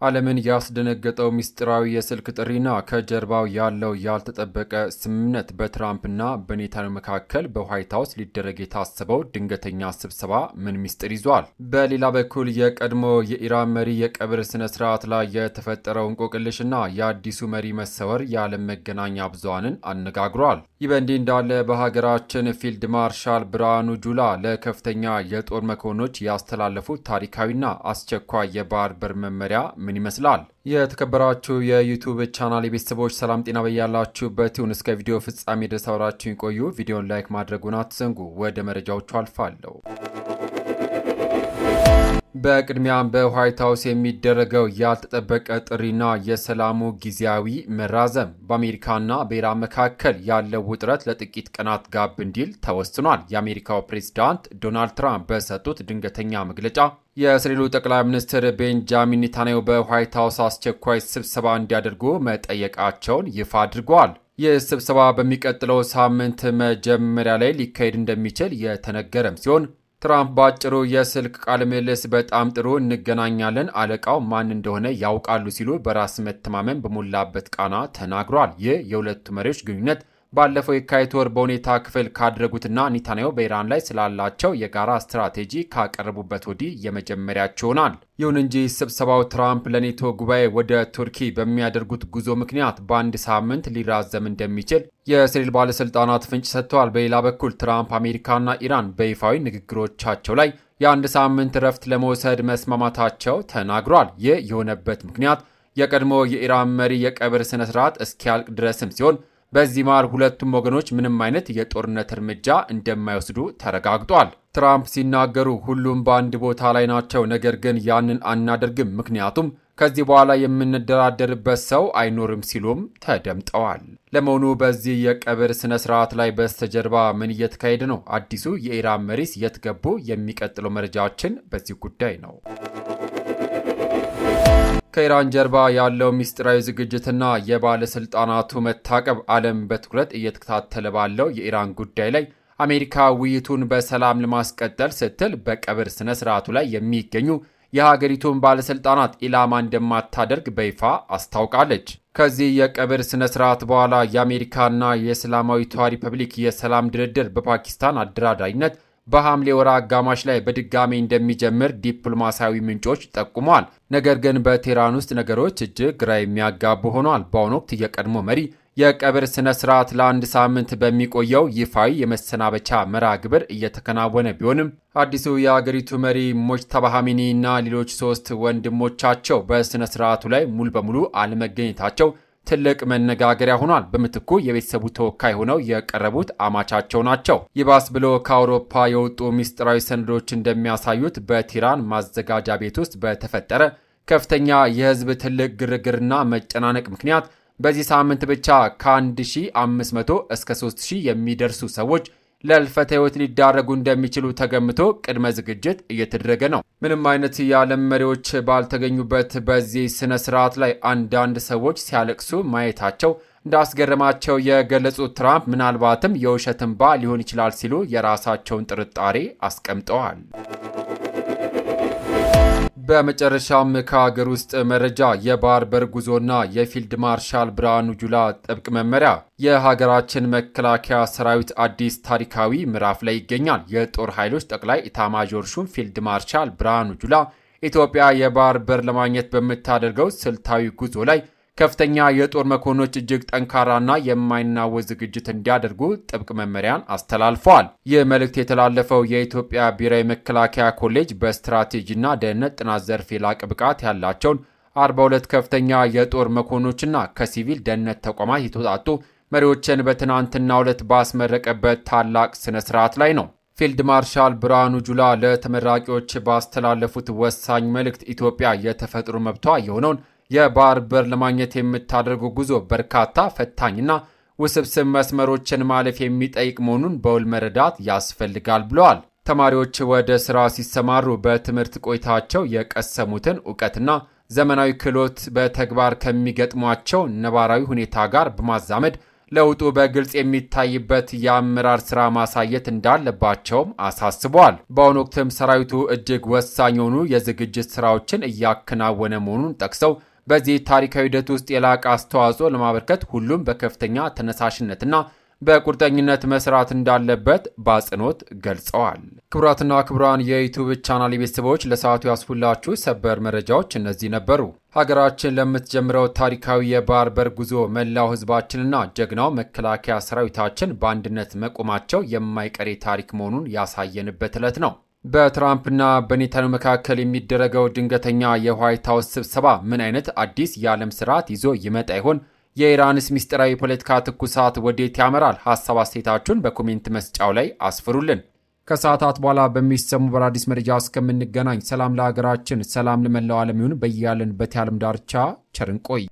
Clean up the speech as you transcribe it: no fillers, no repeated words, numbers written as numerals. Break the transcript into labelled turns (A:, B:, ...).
A: ዓለምን ያስደነገጠው ሚስጥራዊ የስልክ ጥሪና ከጀርባው ያለው ያልተጠበቀ ስምምነት በትራምፕና በኔታንያሁ መካከል በዋይት ሀውስ ሊደረግ የታሰበው ድንገተኛ ስብሰባ ምን ሚስጥር ይዟል? በሌላ በኩል የቀድሞ የኢራን መሪ የቀብር ስነ ስርዓት ላይ የተፈጠረው እንቆቅልሽና የአዲሱ መሪ መሰወር የዓለም መገናኛ ብዙሃንን አነጋግሯል። ይህ በእንዲህ እንዳለ በሀገራችን ፊልድ ማርሻል ብርሃኑ ጁላ ለከፍተኛ የጦር መኮንኖች ያስተላለፉት ታሪካዊና አስቸኳይ የባህር በር መመሪያ ምን ይመስላል? የተከበራችሁ የዩቲዩብ ቻናል ቤተሰቦች ሰላም ጤና በያላችሁበት ይሁን። እስከ ቪዲዮ ፍጻሜ ድረስ አብራችሁን ቆዩ። ቪዲዮን ላይክ ማድረጉን አትዘንጉ። ወደ መረጃዎቹ አልፋለሁ። በቅድሚያም በዋይት ሀውስ የሚደረገው ያልተጠበቀ ጥሪና የሰላሙ ጊዜያዊ መራዘም በአሜሪካና በኢራን መካከል ያለው ውጥረት ለጥቂት ቀናት ጋብ እንዲል ተወስኗል። የአሜሪካው ፕሬዝዳንት ዶናልድ ትራምፕ በሰጡት ድንገተኛ መግለጫ የእስራኤሉ ጠቅላይ ሚኒስትር ቤንጃሚን ኔታንያሁ በዋይት ሀውስ አስቸኳይ ስብሰባ እንዲያደርጉ መጠየቃቸውን ይፋ አድርገዋል። ይህ ስብሰባ በሚቀጥለው ሳምንት መጀመሪያ ላይ ሊካሄድ እንደሚችል የተነገረም ሲሆን ትራምፕ በአጭሩ የስልክ ቃለ ምልልስ በጣም ጥሩ እንገናኛለን፣ አለቃው ማን እንደሆነ ያውቃሉ ሲሉ በራስ መተማመን በሞላበት ቃና ተናግሯል። ይህ የሁለቱ መሪዎች ግንኙነት ባለፈው የካቲት ወር በሁኔታ ክፍል ካደረጉትና ኔታንያሁ በኢራን ላይ ስላላቸው የጋራ ስትራቴጂ ካቀረቡበት ወዲህ የመጀመሪያቸው ይሆናል። ይሁን እንጂ ስብሰባው ትራምፕ ለኔቶ ጉባኤ ወደ ቱርኪ በሚያደርጉት ጉዞ ምክንያት በአንድ ሳምንት ሊራዘም እንደሚችል የእስራኤል ባለስልጣናት ፍንጭ ሰጥተዋል። በሌላ በኩል ትራምፕ አሜሪካና ኢራን በይፋዊ ንግግሮቻቸው ላይ የአንድ ሳምንት እረፍት ለመውሰድ መስማማታቸው ተናግሯል። ይህ የሆነበት ምክንያት የቀድሞ የኢራን መሪ የቀብር ስነስርዓት እስኪያልቅ ድረስም ሲሆን በዚህ መሃል ሁለቱም ወገኖች ምንም አይነት የጦርነት እርምጃ እንደማይወስዱ ተረጋግጧል። ትራምፕ ሲናገሩ ሁሉም በአንድ ቦታ ላይ ናቸው፣ ነገር ግን ያንን አናደርግም፣ ምክንያቱም ከዚህ በኋላ የምንደራደርበት ሰው አይኖርም ሲሉም ተደምጠዋል። ለመሆኑ በዚህ የቀብር ስነ ስርዓት ላይ በስተጀርባ ምን እየተካሄደ ነው? አዲሱ የኢራን መሪስ የት ገቡ? የሚቀጥለው መረጃችን በዚህ ጉዳይ ነው። ከኢራን ጀርባ ያለው ሚስጥራዊ ዝግጅትና የባለስልጣናቱ መታቀብ ዓለም በትኩረት እየተከታተለ ባለው የኢራን ጉዳይ ላይ አሜሪካ ውይይቱን በሰላም ለማስቀጠል ስትል በቀብር ስነ ስርዓቱ ላይ የሚገኙ የሀገሪቱን ባለስልጣናት ኢላማ እንደማታደርግ በይፋ አስታውቃለች። ከዚህ የቀብር ስነ ስርዓት በኋላ የአሜሪካና የእስላማዊቷ ሪፐብሊክ የሰላም ድርድር በፓኪስታን አደራዳሪነት በሐምሌ ወር አጋማሽ ላይ በድጋሚ እንደሚጀምር ዲፕሎማሲያዊ ምንጮች ጠቁመዋል። ነገር ግን በቴህራን ውስጥ ነገሮች እጅግ ግራ የሚያጋቡ ሆነዋል። በአሁኑ ወቅት የቀድሞ መሪ የቀብር ስነ ስርዓት ለአንድ ሳምንት በሚቆየው ይፋዊ የመሰናበቻ መርሃ ግብር እየተከናወነ ቢሆንም አዲሱ የአገሪቱ መሪ ሙጅተባ ኻሜኒ እና ሌሎች 3 ወንድሞቻቸው በስነ ስርዓቱ ላይ ሙሉ በሙሉ አለመገኘታቸው ትልቅ መነጋገሪያ ሆኗል። በምትኩ የቤተሰቡ ተወካይ ሆነው የቀረቡት አማቻቸው ናቸው። ይባስ ብሎ ከአውሮፓ የወጡ ሚስጥራዊ ሰነዶች እንደሚያሳዩት በቴህራን ማዘጋጃ ቤት ውስጥ በተፈጠረ ከፍተኛ የህዝብ ትልቅ ግርግርና መጨናነቅ ምክንያት በዚህ ሳምንት ብቻ ከ1500 እስከ 3000 የሚደርሱ ሰዎች ለህልፈተ ህይወት ሊዳረጉ እንደሚችሉ ተገምቶ ቅድመ ዝግጅት እየተደረገ ነው። ምንም አይነት የዓለም መሪዎች ባልተገኙበት በዚህ ስነ ስርዓት ላይ አንዳንድ ሰዎች ሲያለቅሱ ማየታቸው እንዳስገረማቸው የገለጹት ትራምፕ ምናልባትም የውሸት እንባ ሊሆን ይችላል ሲሉ የራሳቸውን ጥርጣሬ አስቀምጠዋል። በመጨረሻም ከሀገር ውስጥ መረጃ የባህር በር ጉዞና የፊልድ ማርሻል ብርሃኑ ጁላ ጥብቅ መመሪያ። የሀገራችን መከላከያ ሰራዊት አዲስ ታሪካዊ ምዕራፍ ላይ ይገኛል። የጦር ኃይሎች ጠቅላይ ኢታማዦር ሹም ፊልድ ማርሻል ብርሃኑ ጁላ ኢትዮጵያ የባህር በር ለማግኘት በምታደርገው ስልታዊ ጉዞ ላይ ከፍተኛ የጦር መኮንኖች እጅግ ጠንካራና የማይናወዝ ዝግጅት እንዲያደርጉ ጥብቅ መመሪያን አስተላልፈዋል። ይህ መልእክት የተላለፈው የኢትዮጵያ ብሔራዊ መከላከያ ኮሌጅ በስትራቴጂና ደህንነት ጥናት ዘርፍ የላቀ ብቃት ያላቸውን 42 ከፍተኛ የጦር መኮንኖችና ከሲቪል ደህንነት ተቋማት የተውጣጡ መሪዎችን በትናንትናው ዕለት ባስመረቀበት ታላቅ ስነ ስርዓት ላይ ነው። ፊልድ ማርሻል ብርሃኑ ጁላ ለተመራቂዎች ባስተላለፉት ወሳኝ መልእክት ኢትዮጵያ የተፈጥሮ መብቷ የሆነውን የባህር በር ለማግኘት የምታደርገው ጉዞ በርካታ ፈታኝና ውስብስብ መስመሮችን ማለፍ የሚጠይቅ መሆኑን በውል መረዳት ያስፈልጋል ብለዋል። ተማሪዎች ወደ ስራ ሲሰማሩ በትምህርት ቆይታቸው የቀሰሙትን ዕውቀትና ዘመናዊ ክህሎት በተግባር ከሚገጥሟቸው ነባራዊ ሁኔታ ጋር በማዛመድ ለውጡ በግልጽ የሚታይበት የአመራር ስራ ማሳየት እንዳለባቸውም አሳስበዋል። በአሁኑ ወቅትም ሰራዊቱ እጅግ ወሳኝ የሆኑ የዝግጅት ስራዎችን እያከናወነ መሆኑን ጠቅሰው በዚህ ታሪካዊ ሂደት ውስጥ የላቀ አስተዋጽኦ ለማበርከት ሁሉም በከፍተኛ ተነሳሽነትና በቁርጠኝነት መስራት እንዳለበት በአጽንኦት ገልጸዋል። ክቡራትና ክቡራን የዩቲዩብ ቻናል ቤተሰቦች ለሰዓቱ ያስፉላችሁ ሰበር መረጃዎች እነዚህ ነበሩ። ሀገራችን ለምትጀምረው ታሪካዊ የባህር በር ጉዞ መላው ሕዝባችንና ጀግናው መከላከያ ሰራዊታችን በአንድነት መቆማቸው የማይቀሬ ታሪክ መሆኑን ያሳየንበት ዕለት ነው። በትራምፕና በኔታንያሁ መካከል የሚደረገው ድንገተኛ የዋይት ሀውስ ስብሰባ ምን አይነት አዲስ የዓለም ስርዓት ይዞ ይመጣ ይሆን? የኢራንስ ምስጢራዊ ፖለቲካ ትኩሳት ወዴት ያመራል? ሀሳብ አስተያየታችሁን በኮሜንት መስጫው ላይ አስፍሩልን። ከሰዓታት በኋላ በሚሰሙ በአዲስ መረጃ እስከምንገናኝ ሰላም ለሀገራችን፣ ሰላም ለመላው ዓለም ይሁን። በያለንበት የዓለም ዳርቻ ቸር እንቆይ።